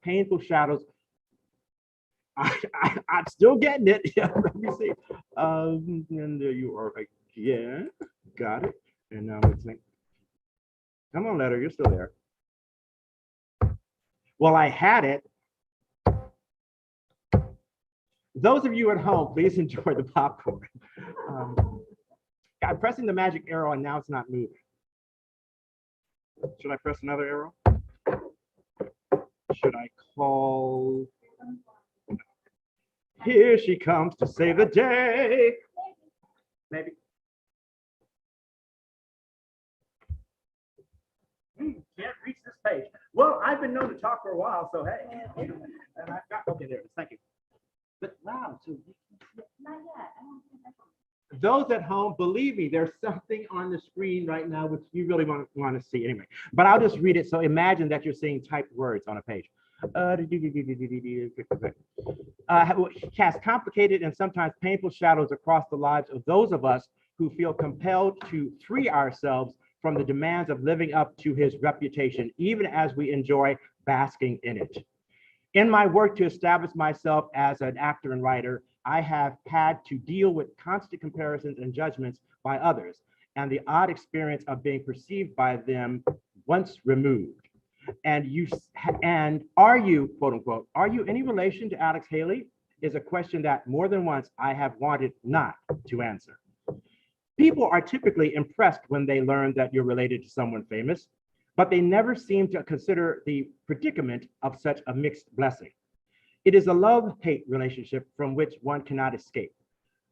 painful shadows. I'm still getting it. Let me see. And there you are again. Got it. And now it's like, come on, letter, you're still there. Well, I had it. Those of you at home, please enjoy the popcorn. I'm pressing the magic arrow and now it's not moving. Should I press another arrow? Should I call? Here she comes to save the day. Maybe. Can't reach this page. Well, I've been known to talk for a while, so hey. And I've got, okay, there it is. Thank you. But wow, so not yet. Those at home, believe me, there's something on the screen right now which you really want to see anyway. But I'll just read it. So imagine that you're seeing typed words on a page. Cast complicated and sometimes painful shadows across the lives of those of us who feel compelled to free ourselves from the demands of living up to his reputation, even as we enjoy basking in it. In my work to establish myself as an actor and writer, I have had to deal with constant comparisons and judgments by others, and the odd experience of being perceived by them once removed. And are you, quote unquote, are you any relation to Alex Haley? Is a question that more than once I have wanted not to answer. People are typically impressed when they learn that you're related to someone famous, but they never seem to consider the predicament of such a mixed blessing. It is a love-hate relationship from which one cannot escape.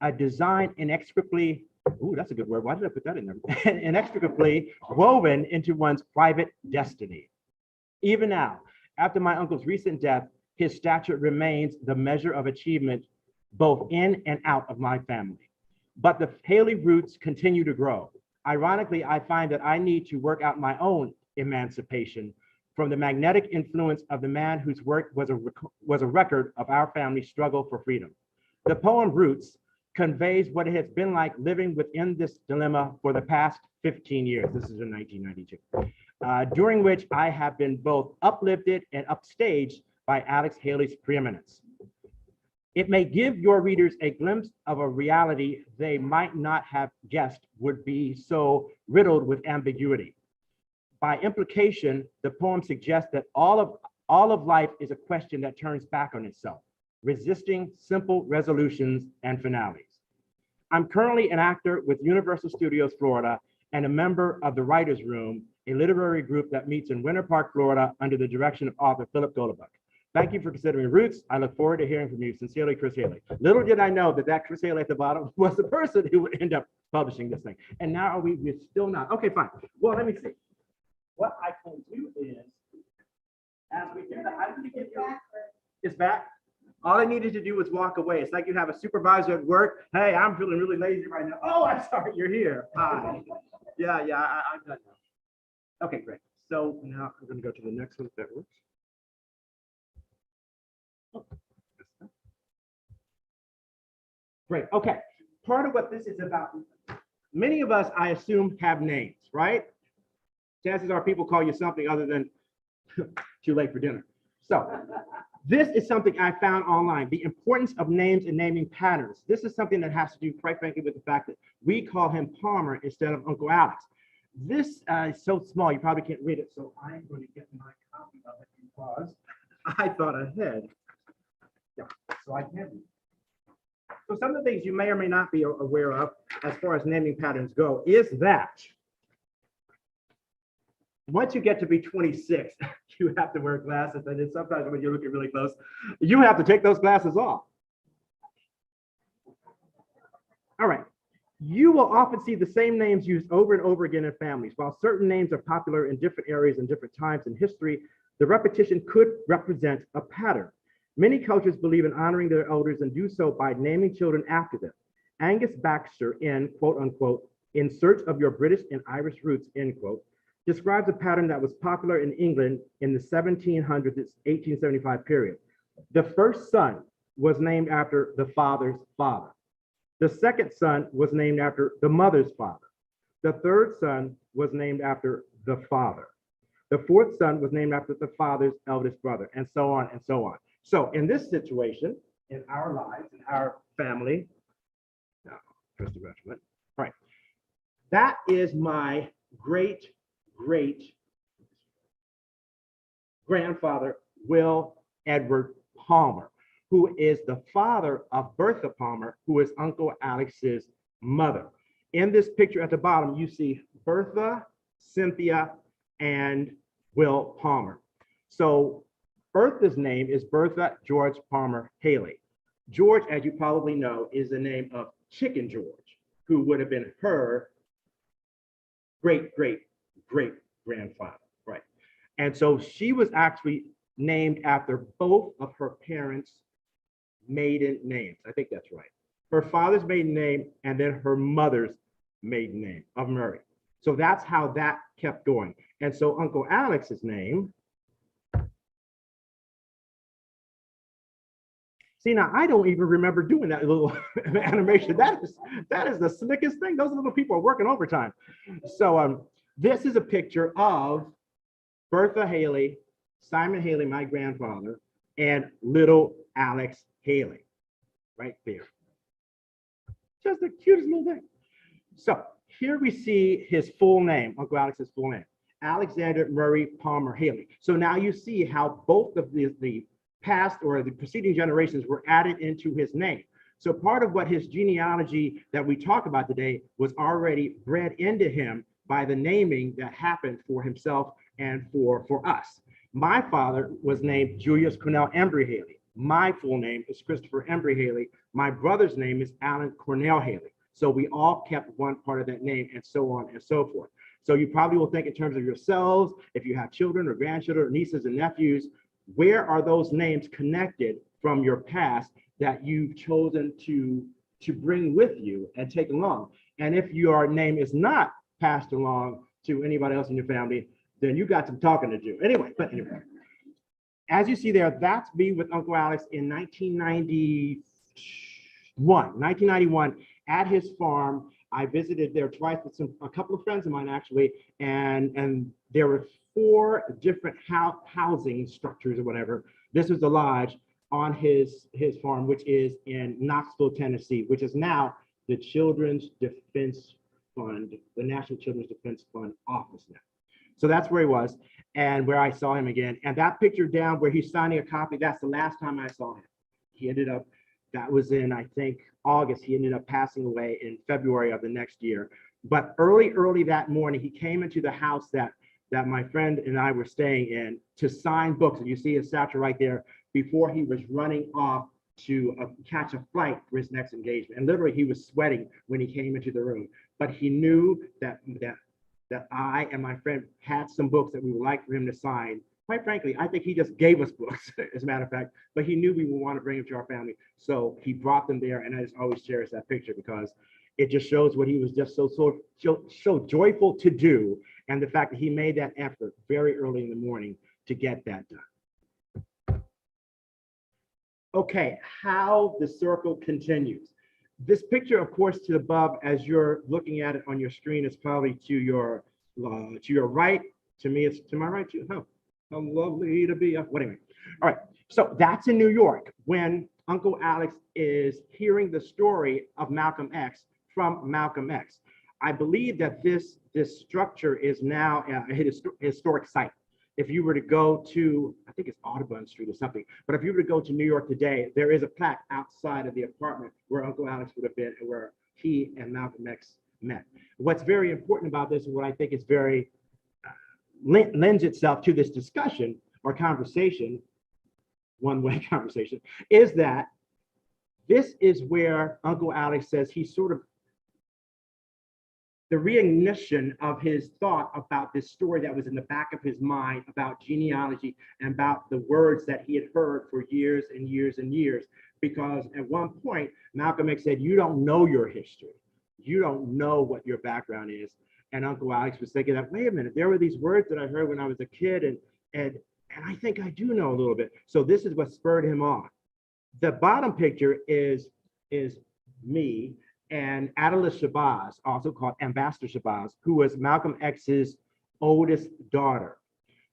A design inextricably, ooh, that's a good word. Why did I put that in there? Inextricably woven into one's private destiny. Even now, after my uncle's recent death, his stature remains the measure of achievement both in and out of my family. But the Haley roots continue to grow. Ironically, I find that I need to work out my own emancipation from the magnetic influence of the man whose work was a record of our family's struggle for freedom. The poem Roots conveys what it has been like living within this dilemma for the past 15 years. This is in 1992, during which I have been both uplifted and upstaged by Alex Haley's preeminence. It may give your readers a glimpse of a reality they might not have guessed would be so riddled with ambiguity. By implication, the poem suggests that all of life is a question that turns back on itself, resisting simple resolutions and finales. I'm currently an actor with Universal Studios Florida and a member of the Writers' Room, a literary group that meets in Winter Park, Florida, under the direction of author Philip Goldberg. Thank you for considering Roots. I look forward to hearing from you. Sincerely, Chris Haley. Little did I know that Chris Haley at the bottom was the person who would end up publishing this thing. And now we're still not. Okay, fine. Well, let me see. What I can do is, as we do that, I'm going to give you, it's back. All I needed to do was walk away. It's like you have a supervisor at work. Hey, I'm feeling really lazy right now. Oh, I'm sorry, you're here. Hi. Yeah, I'm done now. Okay, great. So now I'm going to go to the next one if that works. Great. Okay. Part of what this is about, many of us, I assume, have names, right? Chances are people call you something other than too late for dinner. So this is something I found online, the importance of names and naming patterns. This is something that has to do, quite frankly, with the fact that we call him Palmer instead of Uncle Alex. This is so small, you probably can't read it. So I'm going to get my copy of it because I thought ahead. Yeah, so I can. So some of the things you may or may not be aware of as far as naming patterns go is that once you get to be 26, you have to wear glasses. And then sometimes when you're looking really close, you have to take those glasses off. All right. You will often see the same names used over and over again in families. While certain names are popular in different areas and different times in history, the repetition could represent a pattern. Many cultures believe in honoring their elders and do so by naming children after them. Angus Baxter in, quote unquote, In Search of Your British and Irish Roots, end quote, describes a pattern that was popular in England in the 1700s to 1875 period. The first son was named after the father's father. The second son was named after the mother's father. The third son was named after the father. The fourth son was named after the father's eldest brother, and so on and so on. So in this situation, in our lives, in our family, no, first regiment, all right, that is my great grandfather, Will Edward Palmer, who is the father of Bertha Palmer, who is Uncle Alex's mother. In this picture at the bottom, you see Bertha, Cynthia, and Will Palmer. So Bertha's name is Bertha George Palmer Haley. George, as you probably know, is the name of Chicken George, who would have been her great grandfather, right? And so she was actually named after both of her parents' maiden names. I think that's right. Her father's maiden name and then her mother's maiden name of Murray. So that's how that kept going. And so Uncle Alex's name, see, now I don't even remember doing that little animation. That is the slickest thing. Those little people are working overtime. So this is a picture of Bertha Haley, Simon Haley, my grandfather, and little Alex Haley, right there. Just the cutest little thing. So here we see his full name, Uncle Alex's full name, Alexander Murray Palmer Haley. So now you see how both of the past or the preceding generations were added into his name. So part of what his genealogy that we talk about today was already bred into him by the naming that happened for himself and for us. My father was named Julius Cornell Embry Haley. My full name is Christopher Embry Haley. My brother's name is Alan Cornell Haley. So we all kept one part of that name, and so on and so forth. So you probably will think in terms of yourselves, if you have children or grandchildren or nieces and nephews, where are those names connected from your past that you've chosen to bring with you and take along? And if your name is not passed along to anybody else in your family, then you got some talking to do. Anyway, as you see there, that's me with Uncle Alex in 1991 at his farm. I visited there twice with a couple of friends of mine actually, and there were 4 different housing structures or whatever. This was the lodge on his farm, which is in Knoxville, Tennessee, which is now the Children's Defense Fund, the National Children's Defense Fund office now. So that's where he was and where I saw him again. And that picture down where he's signing a copy, that's the last time I saw him. He ended up, that was in, I think, August. He ended up passing away in February of the next year. But early that morning, he came into the house that my friend and I were staying in to sign books. And you see his statue right there before he was running off to catch a flight for his next engagement. And literally he was sweating when he came into the room. But he knew that I and my friend had some books that we would like for him to sign. Quite frankly, I think he just gave us books, as a matter of fact, but he knew we would want to bring them to our family. So he brought them there, and I just always cherish that picture because it just shows what he was just so joyful to do, and the fact that he made that effort very early in the morning to get that done. Okay, how the circle continues. This picture, of course, to the above, as you're looking at it on your screen, is probably to your right. To me, it's to my right too. How lovely to be. Anyway, all right. So that's in New York when Uncle Alex is hearing the story of Malcolm X from Malcolm X. I believe that this structure is now a historic site. If you were to go to, I think it's Audubon Street or something, but if you were to go to New York today, there is a plaque outside of the apartment where Uncle Alex would have been and where he and Malcolm X met. What's very important about this, and what I think is very lends itself to this discussion or conversation, one-way conversation, is that this is where Uncle Alex says he sort of, the reignition of his thought about this story that was in the back of his mind about genealogy and about the words that he had heard for years and years and years. Because at one point, Malcolm X said, you don't know your history. You don't know what your background is. And Uncle Alex was thinking that, wait a minute, there were these words that I heard when I was a kid, and I think I do know a little bit. So this is what spurred him on. The bottom picture is me and Adela Shabazz, also called Ambassador Shabazz, who was Malcolm X's oldest daughter.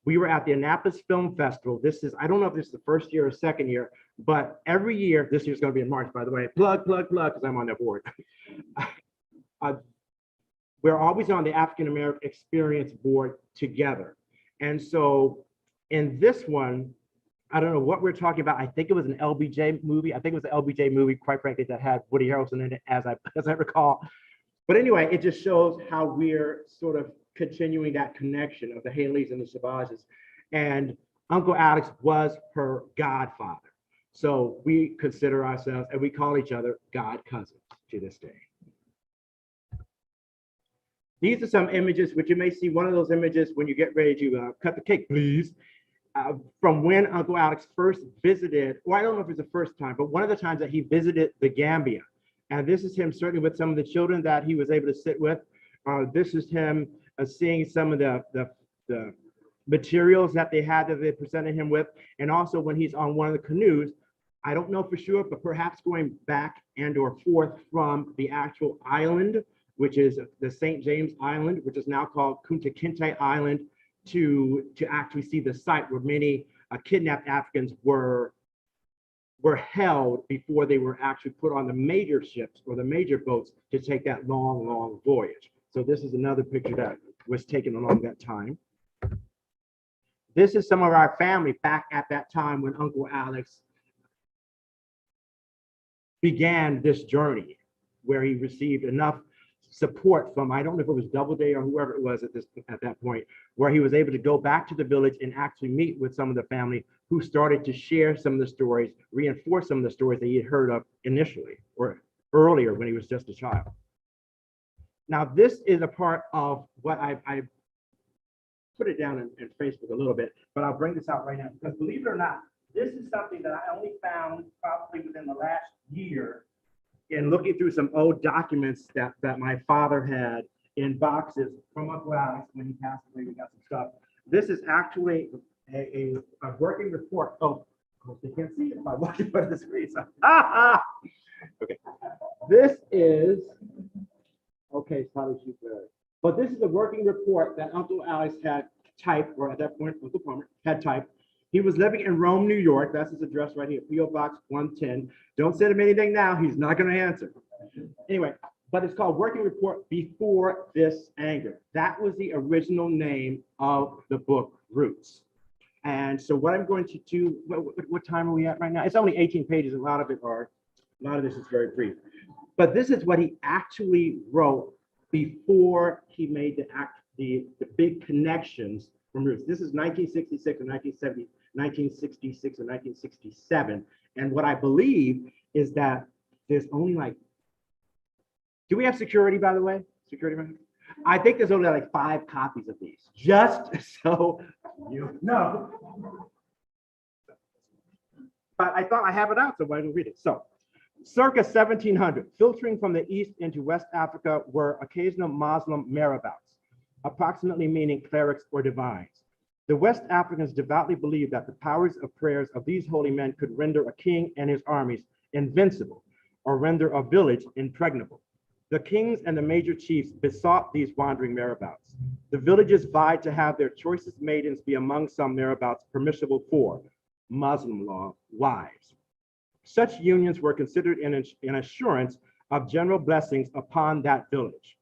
We were at the Annapolis Film Festival. This is, I don't know if this is the first year or second year, but every year, this year's going to be in March, by the way, plug, because I'm on that board. We're always on the African American Experience Board together. And so in this one, I don't know what we're talking about. I think it was an LBJ movie. I think it was an LBJ movie, quite frankly, that had Woody Harrelson in it, as I recall. But anyway, it just shows how we're sort of continuing that connection of the Haleys and the Savages. And Uncle Alex was her godfather. So we consider ourselves, and we call each other God cousins to this day. These are some images, which you may see one of those images when you get ready to cut the cake, please. From when Uncle Alex first visited, or I don't know if it's the first time, but one of the times that he visited the Gambia. And this is him certainly with some of the children that he was able to sit with. This is him seeing some of the materials that they had that they presented him with. And also when he's on one of the canoes, I don't know for sure, but perhaps going back and or forth from the actual island, which is the St. James Island, which is now called Kunta Kinte Island, to actually see the site where many kidnapped Africans were held before they were actually put on the major ships or the major boats to take that long, long voyage. So this is another picture that was taken along that time. This is some of our family back at that time when Uncle Alex began this journey, where he received enough support from, I don't know if it was Doubleday or whoever it was at that point, where he was able to go back to the village and actually meet with some of the family who started to share some of the stories, reinforce some of the stories that he had heard of initially or earlier when he was just a child. Now, this is a part of what I put it down in Facebook a little bit, but I'll bring this out right now because believe it or not, this is something that I only found probably within the last year in looking through some old documents that my father had in boxes from Uncle Alex when he passed away. We got some stuff. This is actually a working report. Oh, they can't see it if I walk in front of the screen. So, okay. This is, okay, it's probably too blurry. But this is a working report that Uncle Alex had typed, or at that point, Uncle Palmer had typed. He was living in Rome, New York. That's his address right here, P.O. Box 110. Don't send him anything now. He's not going to answer. Anyway, but it's called Working Report Before This Anger. That was the original name of the book, Roots. And so what I'm going to do, what time are we at right now? It's only 18 pages. A lot of this is very brief. But this is what he actually wrote before he made the big connections from Roots. This is 1966 and 1970. 1966 and 1967. And what I believe is that there's only like, do we have security, by the way? Security? I think there's only like 5 copies of these, just so you know. But I thought I have it out, so why don't we read it? So, circa 1700, filtering from the east into West Africa were occasional Muslim marabouts, approximately meaning clerics or divines. The West Africans devoutly believed that the powers of prayers of these holy men could render a king and his armies invincible, or render a village impregnable. The kings and the major chiefs besought these wandering marabouts. The villages vied to have their choicest maidens be among some marabouts permissible for, Muslim law, wives. Such unions were considered an assurance of general blessings upon that village.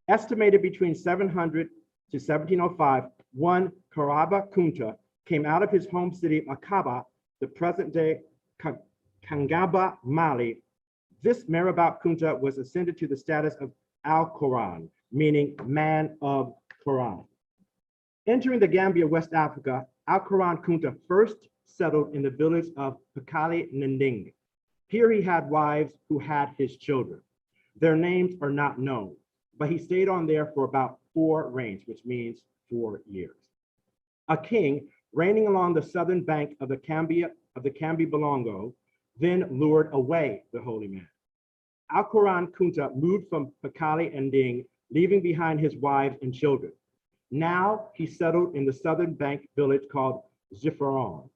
Estimated between 700 to 1705, one Karaba Kunta came out of his home city of Akaba, the present-day Kangaba, Mali. This Marabout Kunta was ascended to the status of Al-Quran, meaning man of Quran. Entering the Gambia, West Africa, Al-Quran Kunta first settled in the village of Pakali Nding. Here he had wives who had his children. Their names are not known, but he stayed on there for about 4 reigns, which means 4 years. A king reigning along the southern bank of the Cambi Balongo then lured away the holy man. Al-Quran Kunta moved from Pakali Nding, leaving behind his wives and children. Now he settled in the southern bank village called Zifaron.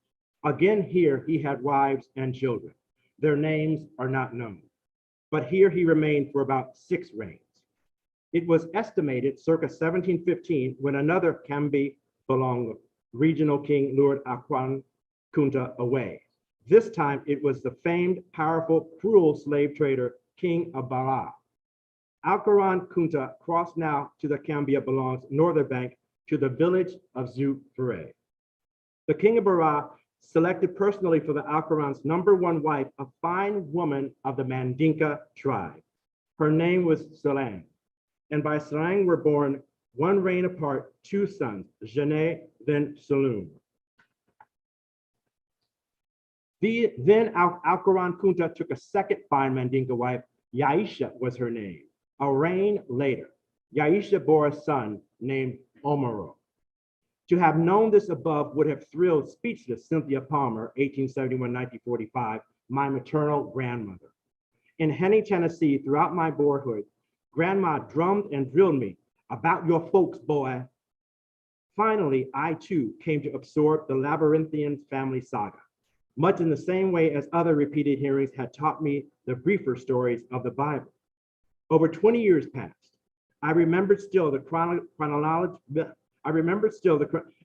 Again, here he had wives and children. Their names are not known, but here he remained for about 6 reigns. It was estimated circa 1715 when another Cambi Balongo regional king lured Alquan Kunta away. This time it was the famed, powerful, cruel slave trader, King of Bara. Alquan Kunta crossed now to the Gambia belongs northern bank to the village of Zufere. The king of Bara selected personally for the Alquran's #1 wife, a fine woman of the Mandinka tribe. Her name was Salang, and by Salang were born, one reign apart, 2 sons, Jane, then Saloum. Then Alquran Kunta took a second fine Mandinka wife, Yaisha was her name. A reign later, Yaisha bore a son named Omaro. To have known this above would have thrilled speechless Cynthia Palmer, 1871-1945, my maternal grandmother. In Henning, Tennessee, throughout my boyhood, Grandma drummed and drilled me about your folks, boy. Finally, I too came to absorb the labyrinthian family saga, much in the same way as other repeated hearings had taught me the briefer stories of the Bible. Over 20 years passed. I remembered still the chronology.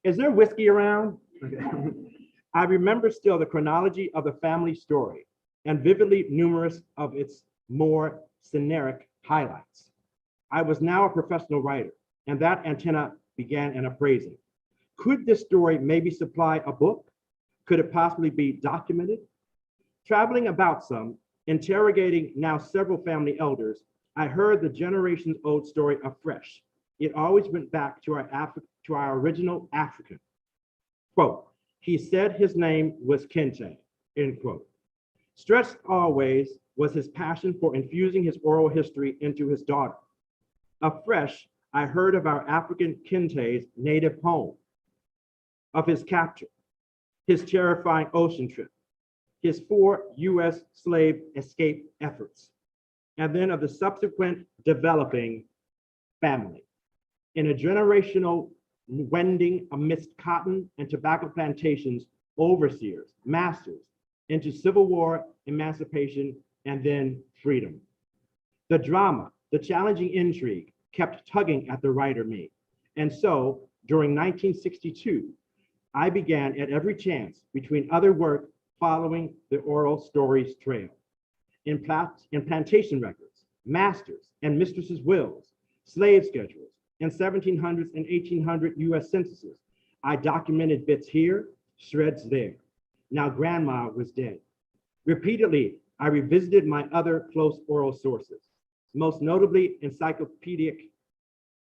Is there whiskey around? I remember still the chronology of the family story and vividly numerous of its more scenic highlights. I was now a professional writer, and that antenna began an appraising. Could this story maybe supply a book? Could it possibly be documented? Traveling about some, interrogating now several family elders, I heard the generations-old story afresh. It always went back to our original African. Quote, he said his name was Kente, end quote. Stressed always was his passion for infusing his oral history into his daughter. Afresh, I heard of our African Kente's native home, of his capture, his terrifying ocean trip, his 4 US slave escape efforts, and then of the subsequent developing family. In a generational wending amidst cotton and tobacco plantations, overseers, masters, into Civil War, emancipation, and then freedom. The drama, the challenging intrigue kept tugging at the writer me. And so during 1962, I began at every chance between other work following the oral stories trail. In plantation records, masters and mistresses' wills, slave schedules, and 1700s and 1800 US censuses, I documented bits here, shreds there. Now grandma was dead. Repeatedly, I revisited my other close oral sources, most notably encyclopedic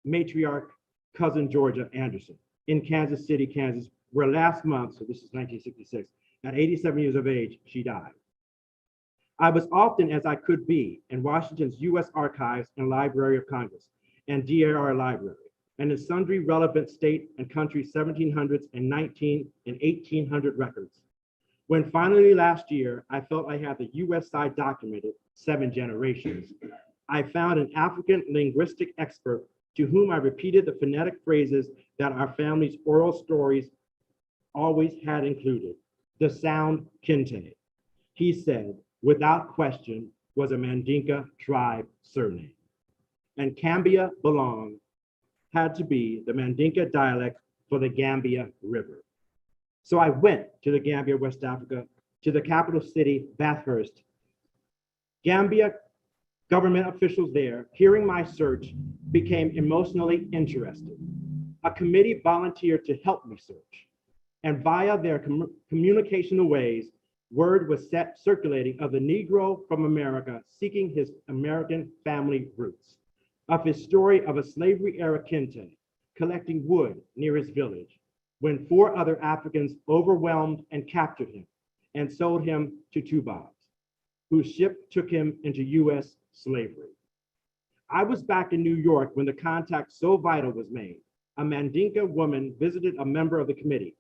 matriarch cousin Georgia Anderson in Kansas City, Kansas, where last month, so this is 1966, at 87 years of age, she died. I was often as I could be in Washington's US Archives and Library of Congress and DAR Library, and in sundry relevant state and country 1700s and 19 and 1800 records. When finally last year, I felt I had the US side documented, 7 generations, I found an African linguistic expert to whom I repeated the phonetic phrases that our family's oral stories always had included. The sound Kente, he said, without question, was a Mandinka tribe surname. And Gambia belonged, had to be the Mandinka dialect for the Gambia River. So I went to the Gambia, West Africa, to the capital city, Bathurst. Gambia government officials there, hearing my search, became emotionally interested. A committee volunteered to help me search. And via their communicational ways, word was circulating of the Negro from America seeking his American family roots, of his story of a slavery era Kente collecting wood near his village when 4 other Africans overwhelmed and captured him and sold him to Tubobs, whose ship took him into US slavery. I was back in New York when the contact so vital was made. A Mandinka woman visited a member of the committee.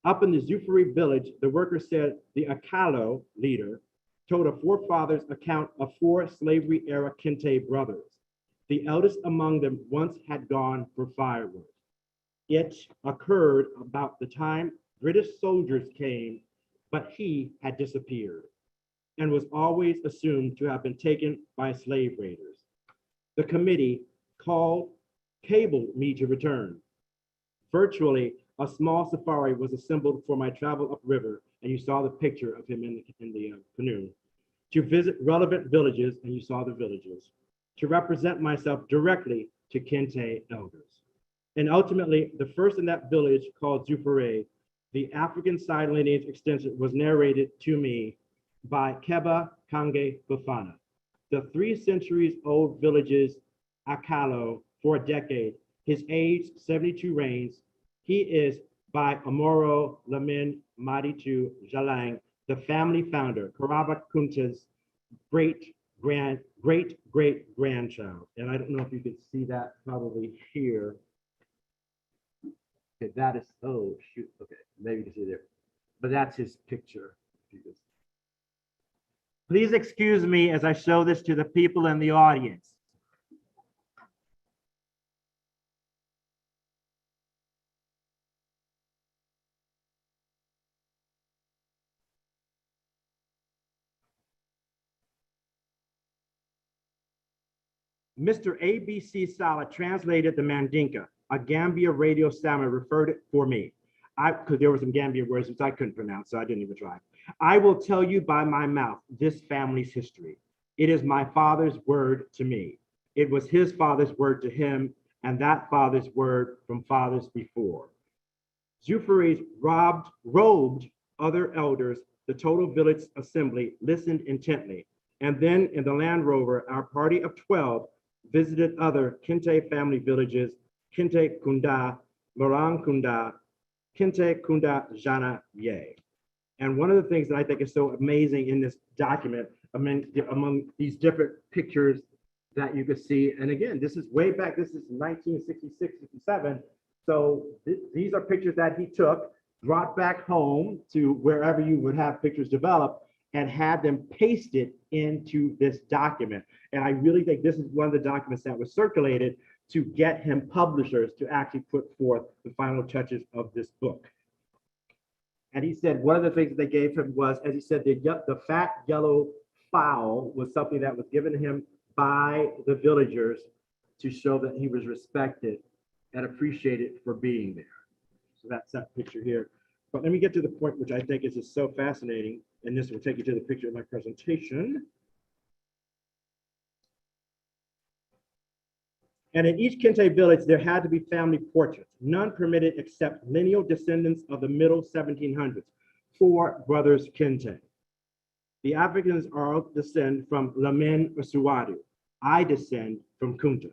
Up in the Zufere village, the worker said the Akalo leader told a forefather's account of 4 slavery-era Kente brothers. The eldest among them once had gone for firewood. It occurred about the time British soldiers came, but he had disappeared and was always assumed to have been taken by slave raiders. The committee cabled me to return. Virtually, A small safari was assembled for my travel upriver, and you saw the picture of him in the canoe. To visit relevant villages, and you saw the villages. To represent myself directly to Kente elders. And ultimately, the first in that village called Zufere, the African side lineage extension was narrated to me by Keba Kange Bafana. The 3 centuries old villages Akalo for a decade, his age 72 reigns. He is by Amoro Lamin Maditu Jalang, the family founder, Karaba Kunta's great grandchild. And I don't know if you can see that probably here. Okay, that is, oh shoot, okay, maybe you can see there. But that's his picture. Please excuse me as I show this to the people in the audience. Mr. ABC Sala translated the Mandinka, a Gambia radio salmon, referred it for me. Because there were some Gambia words which I couldn't pronounce, so I didn't even try. I will tell you by my mouth this family's history. It is my father's word to me. It was his father's word to him, and that father's word from fathers before. Zufaris robed other elders. The total village assembly listened intently. And then in the Land Rover, our party of 12 visited other Kente family villages, Kente Kunda, Morang Kunda, Kente Kunda Jana Ye. And one of the things that I think is so amazing in this document, among these different pictures that you can see, and again, this is way back, this is 1966, 67. So these are pictures that he took, brought back home to wherever you would have pictures developed, and had them pasted into this document. And I really think this is one of the documents that was circulated to get him publishers to actually put forth the final touches of this book. And he said one of the things that they gave him was, as he said, the fat yellow fowl was something that was given to him by the villagers to show that he was respected and appreciated for being there. So that's that picture here. But let me get to the point which I think is just so fascinating, and this will take you to the picture of my presentation. And in each Kente village, there had to be family portraits, none permitted except lineal descendants of the middle 1700s, 4 brothers Kente. The Africans all descend from Lamin or Suwadu. I descend from Kunta.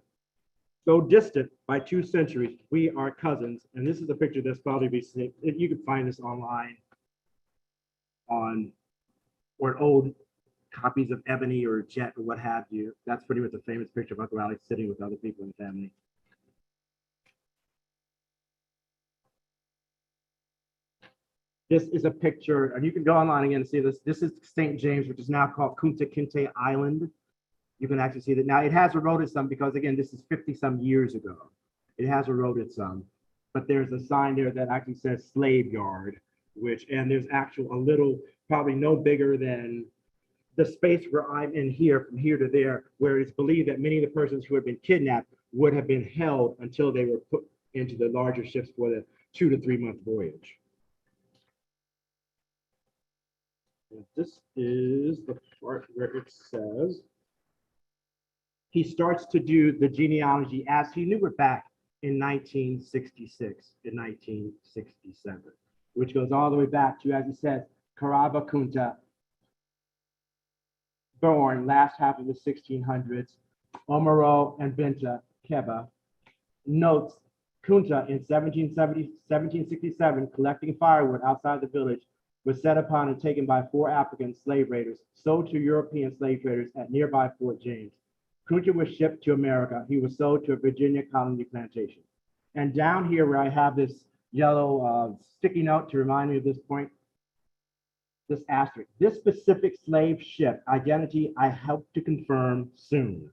So distant by 2 centuries, we are cousins. And this is a picture that's probably be seen. You can find this online or old copies of Ebony or Jet or what have you. That's pretty much a famous picture of Uncle Alex sitting with other people in the family. This is a picture, and you can go online again and see this. This is St. James, which is now called Kunta Kinte Island. You can actually see that now. It has eroded some because, again, this is 50 some years ago. It has eroded some, but there's a sign there that actually says slave yard, and there's a little, probably no bigger than the space where I'm in here, from here to there, where it's believed that many of the persons who had been kidnapped would have been held until they were put into the larger ships for the 2 to 3 month voyage. And this is the part where it says, he starts to do the genealogy as he knew it back in 1966, in 1967, which goes all the way back to, as he says, Karaba Kunta, born last half of the 1600s, Omaro and Binta Keba, notes Kunta in 1767, collecting firewood outside the village, was set upon and taken by 4 African slave raiders, sold to European slave traders at nearby Fort James. Kunta was shipped to America. He was sold to a Virginia colony plantation. And down here where I have this yellow sticky note to remind me of this point, this asterisk, this specific slave ship identity I hope to confirm soon.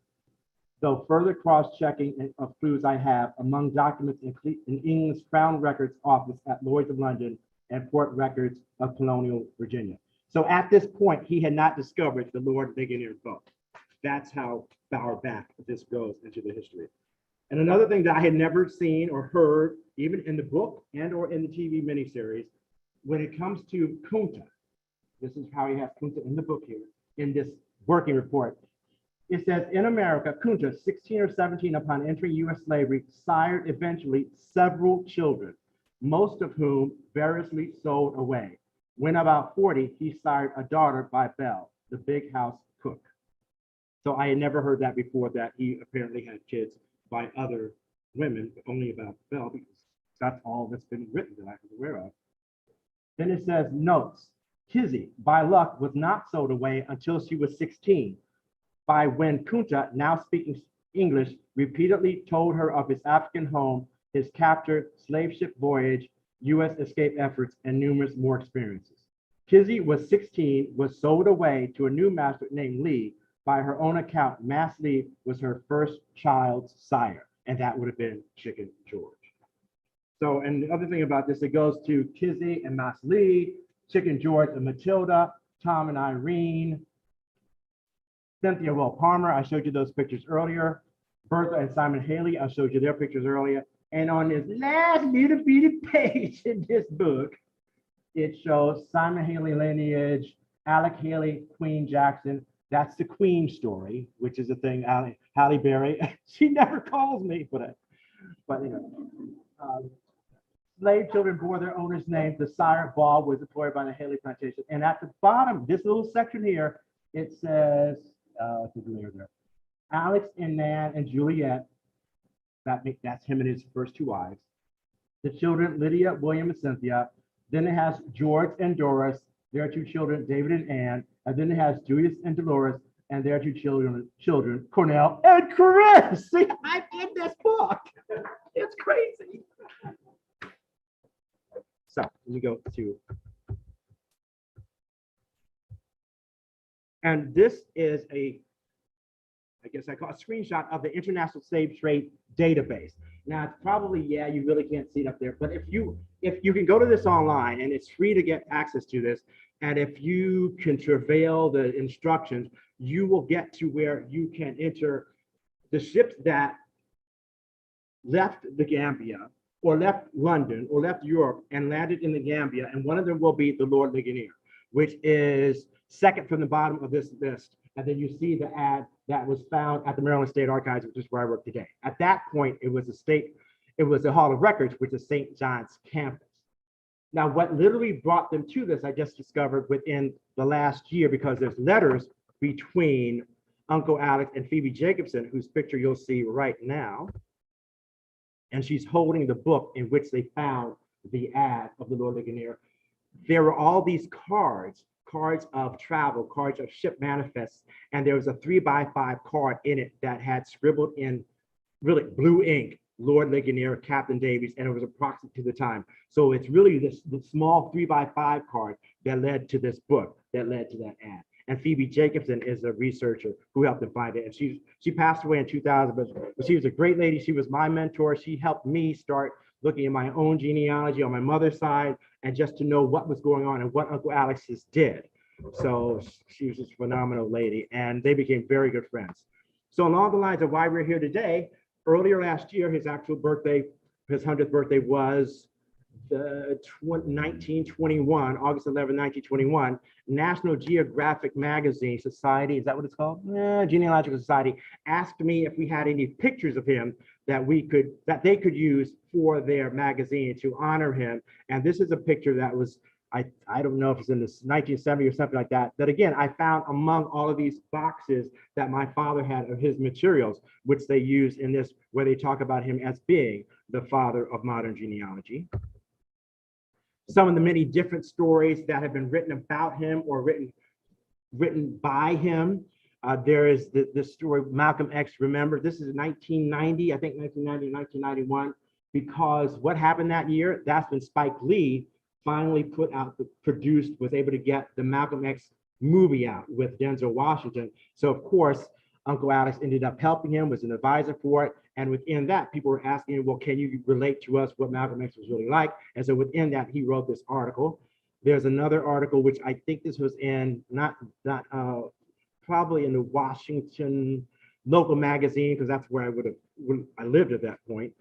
Though further cross-checking of clues I have among documents in England's Crown Records Office at Lloyd's of London and Port Records of Colonial Virginia. So at this point, he had not discovered the Lord Ligonier book. That's how far back this goes into the history. And another thing that I had never seen or heard even in the book and or in the TV miniseries, when it comes to Kunta, this is how he has Kunta in the book here, in this working report. It says, in America, Kunta, 16 or 17 upon entering U.S. slavery, sired eventually several children, most of whom variously sold away. When about 40, he sired a daughter by Belle, the big house cook. So I had never heard that before, that he apparently had kids by other women, but only about Belle, because that's all that's been written that I was aware of. Then it says, notes, Kizzy, by luck, was not sold away until she was 16, by when Kunta, now speaking English, repeatedly told her of his African home, his capture, slave ship voyage, U.S. escape efforts, and numerous more experiences. Kizzy was 16, was sold away to a new master named Lee. By her own account, Mass Lee was her first child's sire, and that would have been Chicken George. So, and the other thing about this, it goes to Kizzy and Mass Lee, Chicken George and Matilda, Tom and Irene, Cynthia Will Palmer, I showed you those pictures earlier. Bertha and Simon Haley, I showed you their pictures earlier. And on this last little bitty page in this book, it shows Simon Haley lineage, Alec Haley, Queen Jackson. That's the Queen story, which is the thing, Halle Berry. She never calls me for that. But you know, slave children bore their owner's names. The sire Ball was employed by the Haley plantation. And at the bottom, this little section here, it says, Alex and Nan and Juliet, that's him and his first two wives. The children, Lydia, William, and Cynthia. Then it has George and Doris, their two children, David and Ann. And then it has Julius and Dolores, and their two children, Cornell and Chris. See, I'm in this book. It's crazy. So let me go to, and this is a, I guess I call it a screenshot of the International Slave Trade Database. Now it's probably, yeah, you really can't see it up there, but if you can go to this online, and it's free to get access to this, and if you can travail the instructions, you will get to where you can enter the ships that left the Gambia, or left London, or left Europe and landed in the Gambia, and one of them will be the Lord Ligonier, which is second from the bottom of this list. And then you see the ad that was found at the Maryland State Archives, which is where I work today. At that point, it was a Hall of Records, which is St. John's campus. Now, what literally brought them to this, I just discovered within the last year, because there's letters between Uncle Alex and Phoebe Jacobson, whose picture you'll see right now. And she's holding the book in which they found the ad of the Lord Ligonier. There were all these cards of travel, cards of ship manifests, and there was a 3x5 card in it that had scribbled in really blue ink, Lord Ligonier, Captain Davies, and it was approximate to the time. So it's really the small 3x5 card that led to this book, that led to that ad. And Phoebe Jacobson is a researcher who helped them find it. And she passed away in 2000, but she was a great lady. She was my mentor. She helped me start looking at my own genealogy on my mother's side, and just to know what was going on and what Uncle Alex's did. So she was just a phenomenal lady, and they became very good friends. So along the lines of why we're here today, earlier last year, his actual birthday, his 100th birthday was the 1921, August 11, 1921, National Geographic Magazine Society, is that what it's called? Genealogical Society, asked me if we had any pictures of him that they could use for their magazine to honor him. And this is a picture that was, I don't know if it's in this 1970 or something like that, that again, I found among all of these boxes that my father had of his materials, which they use in this, where they talk about him as being the father of modern genealogy. Some of the many different stories that have been written about him or written by him. There is this story, Malcolm X, remember, this is 1990, I think 1990, 1991, because what happened that year, that's when Spike Lee finally was able to get the Malcolm X movie out with Denzel Washington. So of course, Uncle Alex ended up helping him, was an advisor for it. And within that, people were asking him, well, can you relate to us what Malcolm X was really like? And so within that, he wrote this article. There's another article, which I think this was in, probably in the Washington local magazine, because that's where I lived at that point.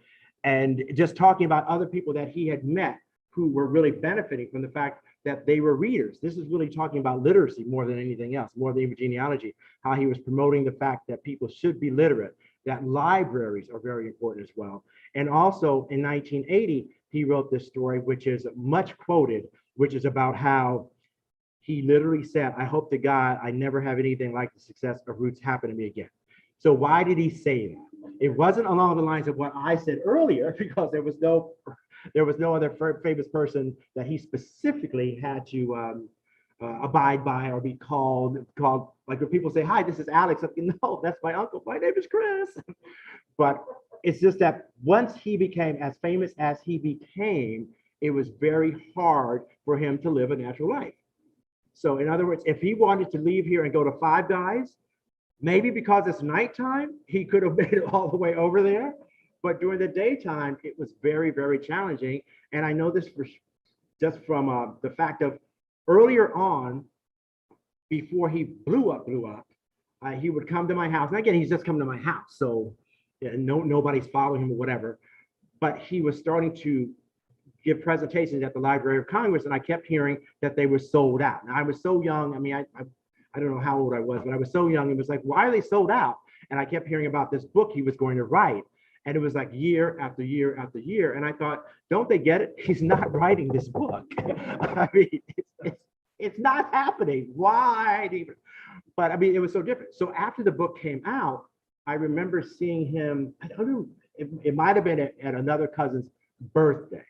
and just talking about other people that he had met who were really benefiting from the fact that they were readers. This is really talking about literacy more than anything else, more than even genealogy, how he was promoting the fact that people should be literate, that libraries are very important as well. And also in 1980, he wrote this story, which is much quoted, which is about how he literally said, I hope to God I never have anything like the success of Roots happen to me again. So why did he say that? It wasn't along the lines of what I said earlier, because there was no other famous person that he specifically had to abide by or be called. Like when people say, hi, this is Alex. No, that's my uncle. My name is Chris. But it's just that once he became as famous as he became, it was very hard for him to live a natural life. So in other words, if he wanted to leave here and go to Five Guys, maybe because it's nighttime, he could have made it all the way over there. But during the daytime, it was very, very challenging. And I know this just from the fact of earlier on, before he blew up, he would come to my house. And again, he's just come to my house. So yeah, nobody's following him or whatever. But he was starting to give presentations at the Library of Congress. And I kept hearing that they were sold out. Now, I was so young. I mean, I don't know how old I was, but I was so young. It was like, why are they sold out? And I kept hearing about this book he was going to write. And it was like year after year after year. And I thought, don't they get it? He's not writing this book. I mean, it's not happening. Why? But I mean, it was so different. So after the book came out, I remember seeing him, I don't know, it might have been at another cousin's birthday.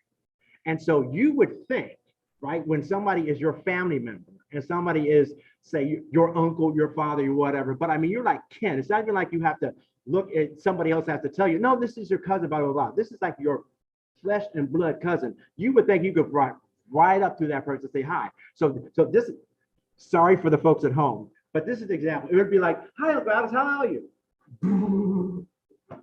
And so you would think, right, when somebody is your family member and somebody is, say, your uncle, your father, or whatever, but I mean, you're like kin. It's not even like you have to look at somebody else has to tell you, no, this is your cousin, blah, blah, blah. This is like your flesh and blood cousin. You would think you could right up to that person and say hi. So this, sorry for the folks at home, but this is the example. It would be like, hi, Uncle Alex, how are you?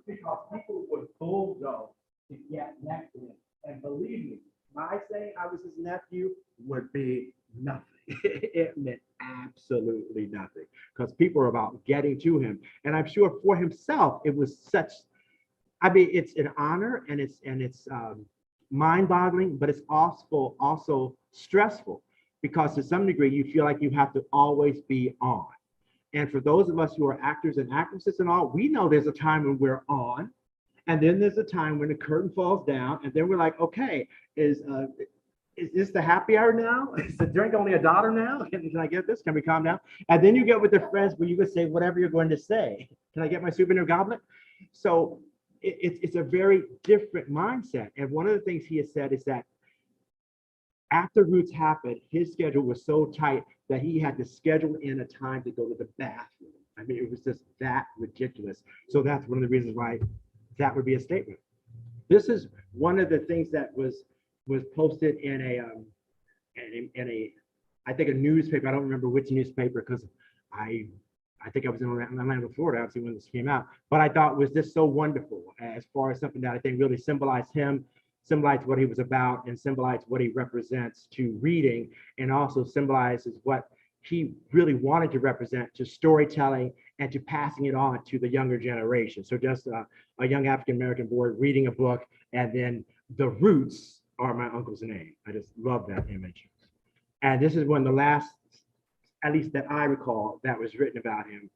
Because people would bulldoze to get next to him. And believe me, my saying I was his nephew would be nothing. It meant absolutely nothing, because people are about getting to him. And I'm sure for himself, it was such, I mean, it's an honor and it's mind-boggling, but it's also stressful, because to some degree you feel like you have to always be on. And for those of us who are actors and actresses and all, we know there's a time when we're on, and then there's a time when the curtain falls down, and then we're like, okay, is this the happy hour now? Is the drink only $1 now? Can I get this? Can we calm down? And then you get with the friends where you would say whatever you're going to say. Can I get my souvenir goblet? So it's a very different mindset. And one of the things he has said is that after Roots happened, his schedule was so tight that he had to schedule in a time to go to the bathroom. I mean, it was just that ridiculous. So that's one of the reasons why that would be a statement. This is one of the things that was posted in a I think a newspaper. I don't remember which newspaper, because I think I was in Orlando, Florida, obviously, when this came out. But I thought it was just so wonderful as far as something that I think really symbolized him, symbolized what he was about, and symbolized what he represents to reading, and also symbolizes what he really wanted to represent to storytelling and to passing it on to the younger generation. So just a young African-American boy reading a book, and then the roots are my uncle's name. I just love that image. And this is one of the last, at least that I recall, that was written about him.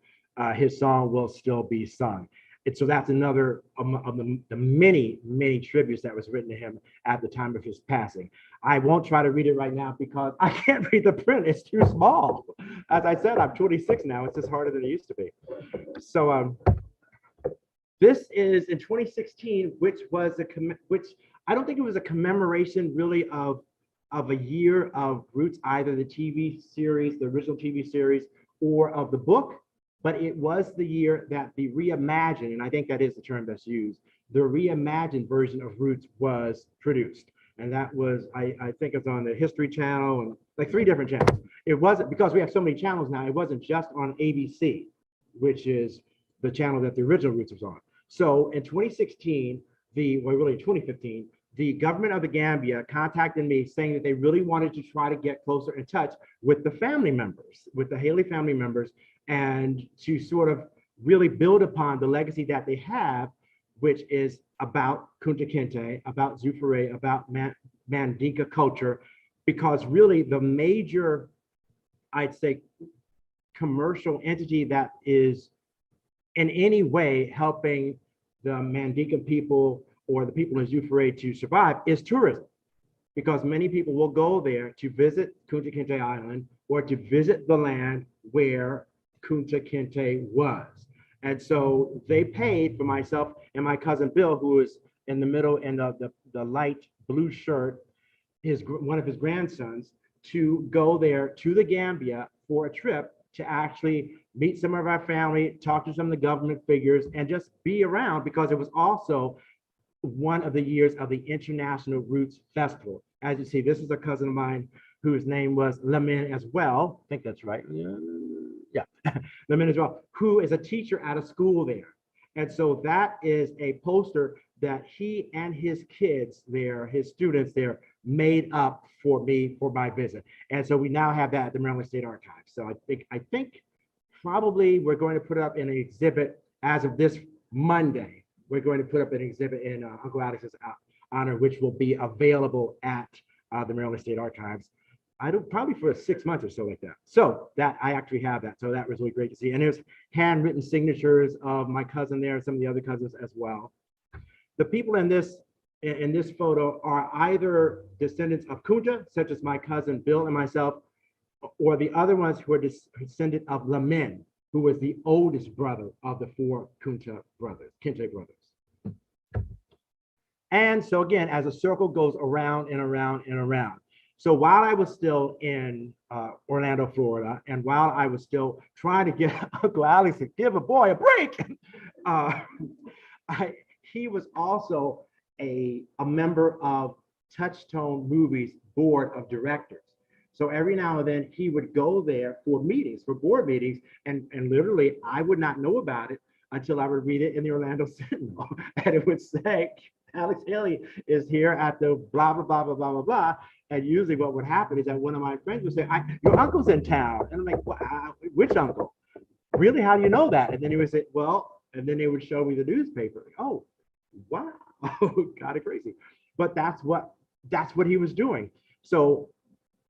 His song Will Still Be Sung. And so that's another of the many, many tributes that was written to him at the time of his passing. I won't try to read it right now because I can't read the print. It's too small. As I said, I'm 26 now. It's just harder than it used to be. So this is in 2016, which I don't think it was a commemoration really of a year of Roots, either the TV series, the original TV series, or of the book. But it was the year that the reimagined, and I think that is the term that's used, the reimagined version of Roots was produced. And that was, I think it's on the History Channel and like 3 different channels. It wasn't, because we have so many channels now, it wasn't just on ABC, which is the channel that the original Roots was on. So in 2016, really 2015, the government of the Gambia contacted me saying that they really wanted to try to get closer in touch with the family members, with the Haley family members, and to sort of really build upon the legacy that they have, which is about Kunta Kinte, about Zufere, about Mandinka culture, because really the major, I'd say, commercial entity that is in any way helping the Mandinka people or the people in Zufere to survive is tourism, because many people will go there to visit Kunta Kinte Island or to visit the land where Kunta Kinte was. And so they paid for myself and my cousin Bill, who was in the middle in the light blue shirt, one of his grandsons, to go there to the Gambia for a trip to actually meet some of our family, talk to some of the government figures, and just be around, because it was also one of the years of the International Roots Festival. As you see, this is a cousin of mine whose name was Lamin as well. I think that's right. Yeah, Lamin as well, who is a teacher at a school there. And so that is a poster that he and his kids there, his students there, made up for me for my visit. And so we now have that at the Maryland State Archives. So I think probably we're going to put up an exhibit as of this Monday. We're going to put up an exhibit in Uncle Alex's honor, which will be available at the Maryland State Archives. I don't, probably for 6 months or so like that. So that I actually have that. So that was really great to see. And there's handwritten signatures of my cousin there and some of the other cousins as well. The people in this photo are either descendants of Kunta, such as my cousin Bill and myself, or the other ones who are descendant of Lamin, who was the oldest brother of the four Kinte brothers. And so again, as a circle goes around and around and around. So while I was still in Orlando, Florida, and while I was still trying to get Uncle Alex to give a boy a break, he was also a member of Touchstone Movies board of directors. So every now and then he would go there for meetings, for board meetings, and literally I would not know about it until I would read it in the Orlando Sentinel, and it would say, Alex Haley is here at the blah, blah, blah, blah, blah, blah, blah. And usually what would happen is that one of my friends would say, your uncle's in town. And I'm like, well, which uncle? Really, how do you know that? And then he would say, well, and then they would show me the newspaper. Oh, wow, kind of crazy. But that's what he was doing. So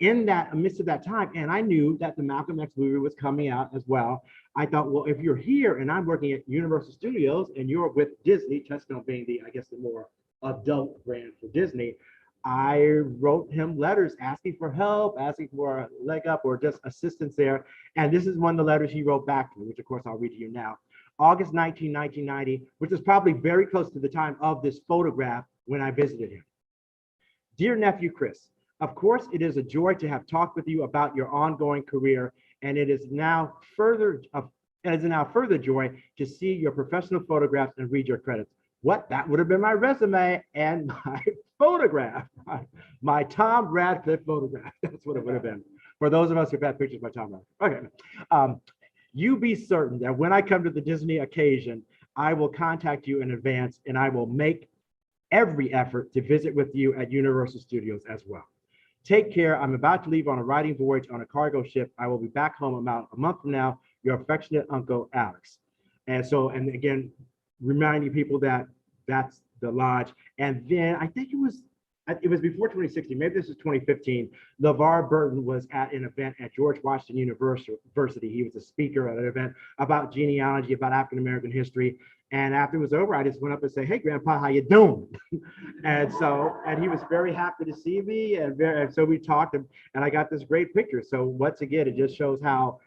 in that midst of that time, and I knew that the Malcolm X movie was coming out as well. I thought, well, if you're here and I'm working at Universal Studios and you're with Disney, Touchstone being the, I guess, the more adult brand for Disney, I wrote him letters asking for help, asking for a leg up or just assistance there. And this is one of the letters he wrote back to me, which of course I'll read to you now. August 19, 1990, which is probably very close to the time of this photograph when I visited him. Dear nephew Chris, of course, it is a joy to have talked with you about your ongoing career, and it is now further joy to see your professional photographs and read your credits. What? That would have been my resume and my photograph, my Tom Radcliffe photograph. That's what it would have been. For those of us who've had pictures by Tom Radcliffe. Okay. You be certain that when I come to the Disney occasion, I will contact you in advance, and I will make every effort to visit with you at Universal Studios as well. Take care. I'm about to leave on a riding voyage on a cargo ship. I will be back home about a month from now. Your affectionate Uncle Alex. And so, and again, reminding people that that's the lodge. And then I think it was before 2016, maybe this is 2015. LeVar Burton was at an event at George Washington University. He was a speaker at an event about genealogy, about African-American history. And after it was over, I just went up and said, hey, Grandpa, how you doing? And he was very happy to see me. And so we talked, and I got this great picture. So once again, it just shows how,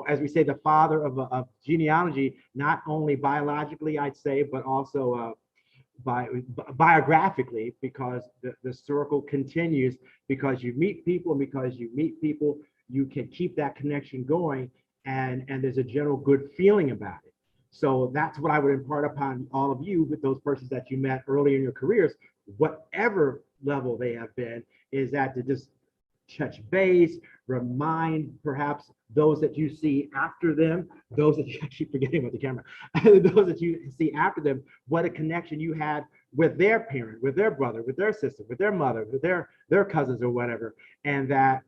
as we say, the father of genealogy, not only biologically, I'd say, but also biographically, because the circle continues, because you meet people, and because you meet people, you can keep that connection going, and there's a general good feeling about it. So that's what I would impart upon all of you with those persons that you met early in your careers, whatever level they have been, is that to just touch base, remind perhaps those that you see after them, those that I keep forgetting about the camera, those that you see after them, what a connection you had with their parent, with their brother, with their sister, with their mother, with their cousins or whatever, and that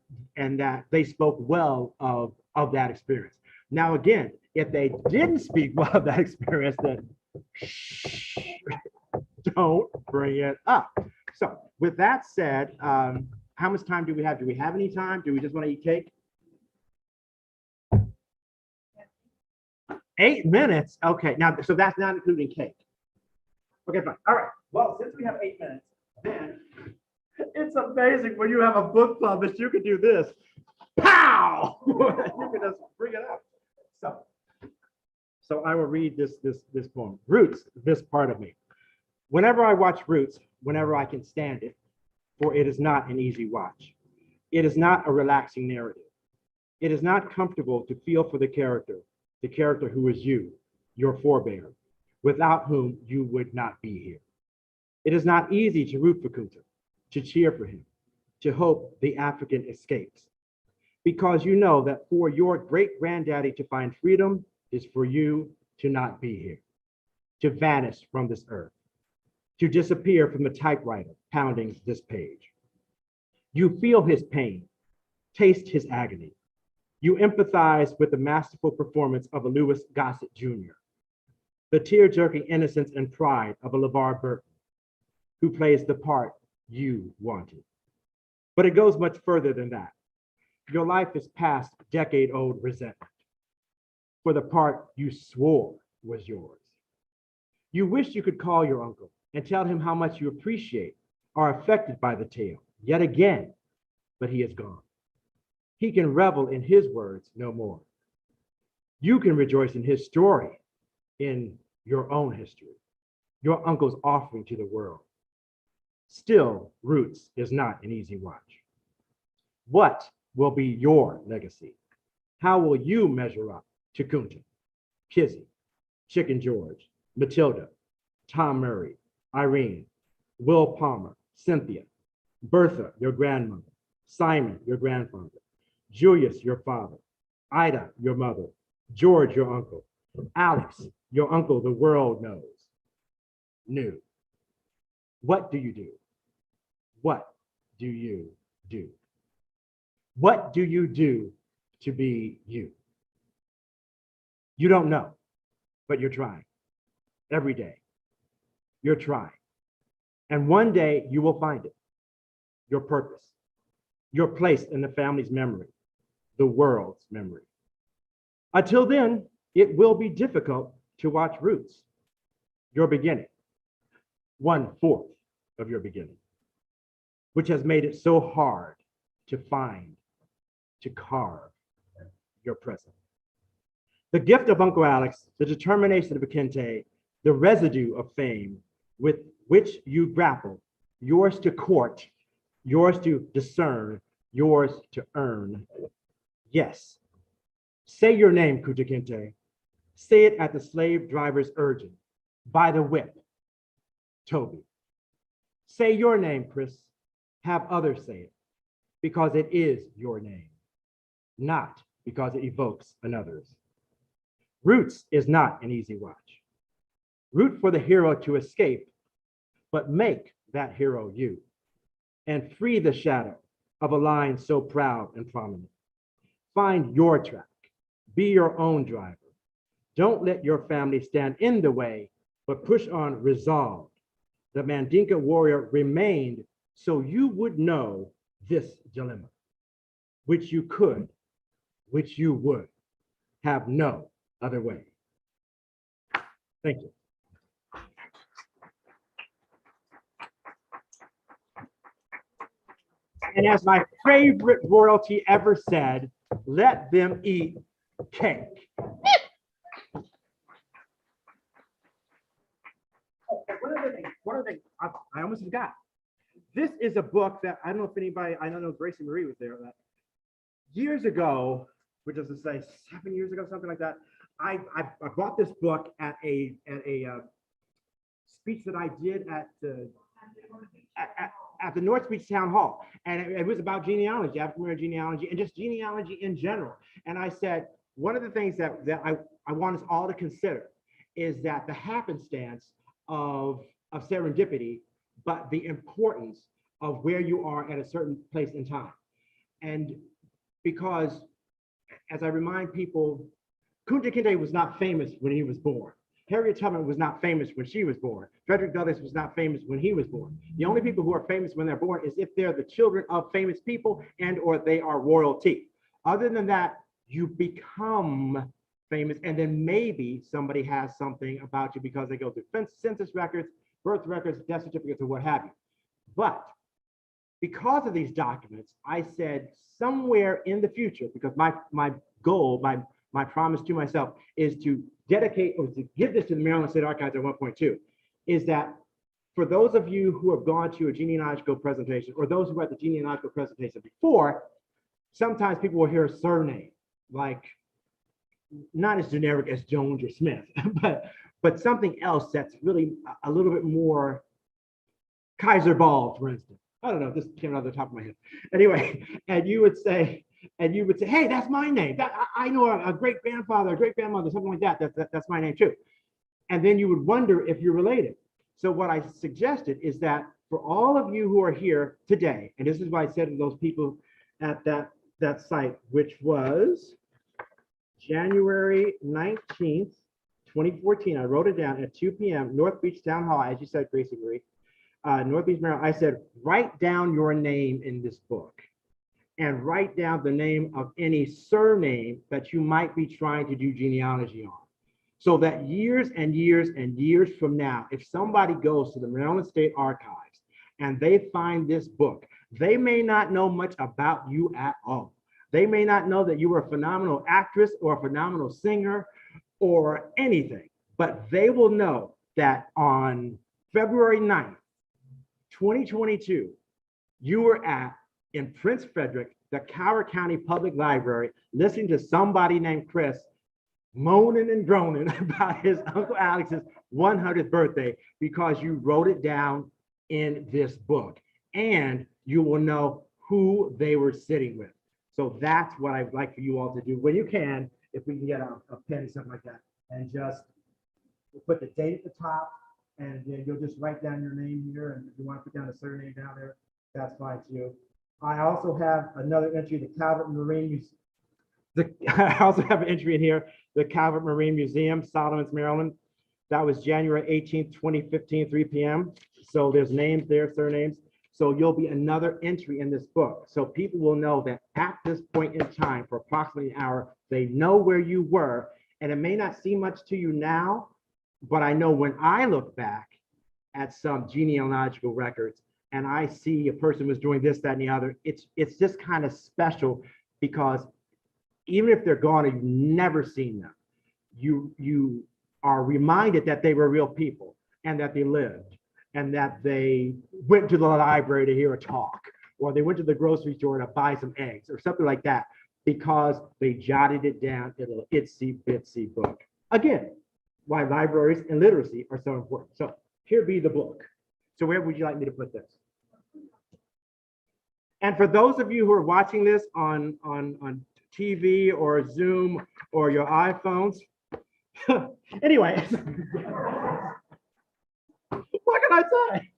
they spoke well of that experience. Now, again, if they didn't speak well of that experience, then Shh, don't bring it up. So with that said, how much time do we have? Do we have any time? Do we just want to eat cake? 8 minutes. Okay, now, so that's not including cake. Okay, fine. All right. Well, since we have 8 minutes, then it's amazing when you have a book published, you can do this. Pow! You can just bring it up. So I will read this poem. Roots, this part of me. Whenever I watch Roots, whenever I can stand it, for it is not an easy watch. It is not a relaxing narrative. It is not comfortable to feel for the character who is you, your forebear, without whom you would not be here. It is not easy to root for Kunta, to cheer for him, to hope the African escapes, because you know that for your great granddaddy to find freedom is for you to not be here, to vanish from this earth, to disappear from the typewriter pounding this page. You feel his pain, taste his agony. You empathize with the masterful performance of a Louis Gossett Jr., the tear-jerking innocence and pride of a LeVar Burton, who plays the part you wanted. But it goes much further than that. Your life is past decade-old resentment for the part you swore was yours. You wish you could call your uncle and tell him how much you appreciate or are affected by the tale, yet again, but he is gone. He can revel in his words no more. You can rejoice in his story, in your own history, your uncle's offering to the world. Still, Roots is not an easy watch. What will be your legacy? How will you measure up to Kunta, Kizzy, Chicken George, Matilda, Tom Murray, Irene, Will Palmer, Cynthia, Bertha, your grandmother, Simon, your grandfather, Julius, your father, Ida, your mother, George, your uncle, Alex, your uncle the world knew. What do you do? What do you do? What do you do to be you? You don't know, but you're trying. Every day, you're trying. And one day you will find it, your purpose, your place in the family's memory, the world's memory. Until then, it will be difficult to watch Roots, your beginning, 1/4 of your beginning, which has made it so hard to find, to carve your present. The gift of Uncle Alex, the determination of Akinte, the residue of fame with which you grapple, yours to court, yours to discern, yours to earn. Yes, say your name, Kunta Kinte. Say it at the slave driver's urging, by the whip, Toby. Say your name, Chris. Have others say it, because it is your name, not because it evokes another's. Roots is not an easy watch. Root for the hero to escape, but make that hero you, and free the shadow of a line so proud and prominent. Find your track, be your own driver. Don't let your family stand in the way, but push on resolved. The Mandinka warrior remained so you would know this dilemma, which you could, which you would have no other way. Thank you. And as my favorite royalty ever said, let them eat cake. One of the things I almost forgot. This is a book that I don't know if anybody, I don't know if Gracie Marie was there, that years ago, which is to say 7 years ago, something like that, I bought this book at a speech that I did at the North Beach Town Hall. And it was about genealogy, African American genealogy, and just genealogy in general. And I said, one of the things that I want us all to consider is that the happenstance of serendipity, but the importance of where you are at a certain place in time. And because, as I remind people, Kunta Kinte was not famous when he was born. Harriet Tubman was not famous when she was born. Frederick Douglass was not famous when he was born. The only people who are famous when they're born is if they're the children of famous people and or they are royalty. Other than that, you become famous, and then maybe somebody has something about you because they go through census records, birth records, death certificates, or what have you. But because of these documents, I said somewhere in the future, because my goal, my promise to myself is to dedicate or to give this to the Maryland State Archives at 1.2, is that for those of you who have gone to a genealogical presentation or those who were at the genealogical presentation before, sometimes people will hear a surname, like not as generic as Jones or Smith, but something else that's really a little bit more Kaiser Ball, for instance. I don't know, this came out of the top of my head. Anyway, and you would say, hey, that's my name. I know a great grandfather, a great grandmother, something like that. That's my name too. And then you would wonder if you're related. So what I suggested is that for all of you who are here today, and this is what I said to those people at that site, which was January 19th, 2014. I wrote it down at 2 p.m. North Beach Town Hall, as you said, Gracie Marie. North Beach, Maryland. I said, write down your name in this book and write down the name of any surname that you might be trying to do genealogy on. So that years and years and years from now, if somebody goes to the Maryland State Archives and they find this book, they may not know much about you at all. They may not know that you were a phenomenal actress or a phenomenal singer or anything, but they will know that on February 9th, 2022, you were in Prince Frederick, the Coward County Public Library, listening to somebody named Chris moaning and groaning about his Uncle Alex's 100th birthday because you wrote it down in this book, and you will know who they were sitting with. So that's what I'd like for you all to do when you can, if we can get a pen or something like that, and just put the date at the top, and then you'll just write down your name here, and if you want to put down a surname down there, that's fine too. I also have another entry, the Calvert Marine Museum. I also have an entry in here, the Calvert Marine Museum, Solomons, Maryland. That was January 18th, 2015, 3 p.m. So there's names there, surnames. So you'll be another entry in this book. So people will know that at this point in time, for approximately an hour, they know where you were. And it may not seem much to you now, but I know when I look back at some genealogical records and I see a person was doing this, that, and the other, it's just kind of special because even if they're gone and you've never seen them, you are reminded that they were real people and that they lived and that they went to the library to hear a talk, or they went to the grocery store to buy some eggs or something like that, because they jotted it down in a itsy bitsy book. Again, why libraries and literacy are so important. So here be the book. So where would you like me to put this? And for those of you who are watching this on TV or Zoom or your iPhones, anyway, what can I say?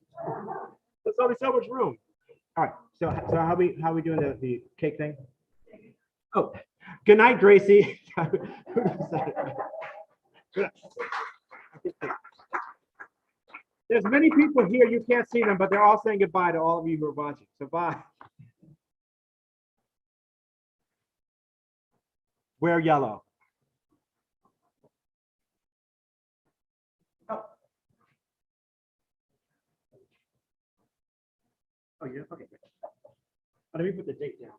There's only so much room. All right, so how we doing the cake thing? Oh, good night, Gracie. There's many people here, you can't see them, but they're all saying goodbye to all of you who are watching. So bye. Wear yellow. Oh. Oh, yeah, okay. Let me put the date down.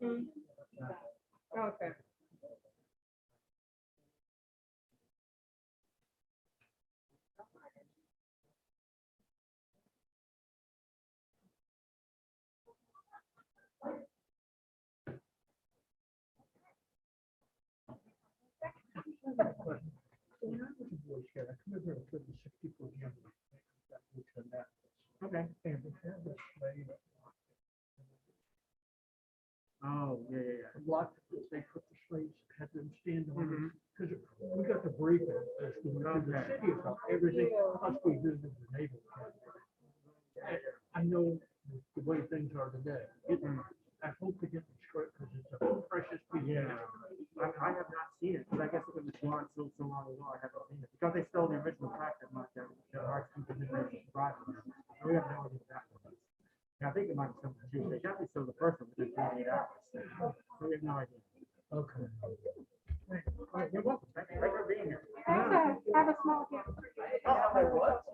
Mm. Okay. When I was a Boy Scout, I come over and put the 64 Jamboree. Okay. And we had this slave Oh, yeah. block, they put the slaves, had them stand on Mhm. it. Because we got the briefing as to what the Okay. city about everything, us we visited the neighborhood. And I know the way things are today. I hope to get the script because it's a precious piece. Yeah. I have not seen it, because I guess it was gone so long ago, I haven't seen it. Because they stole the original practice, not the art people did their survival. We have no idea what that was. Yeah, I think it might be something too. They definitely stole the first one within 48 hours. So we have no idea. Okay. All right, you're welcome. Thank you for being here. Have a small gift. Oh, what?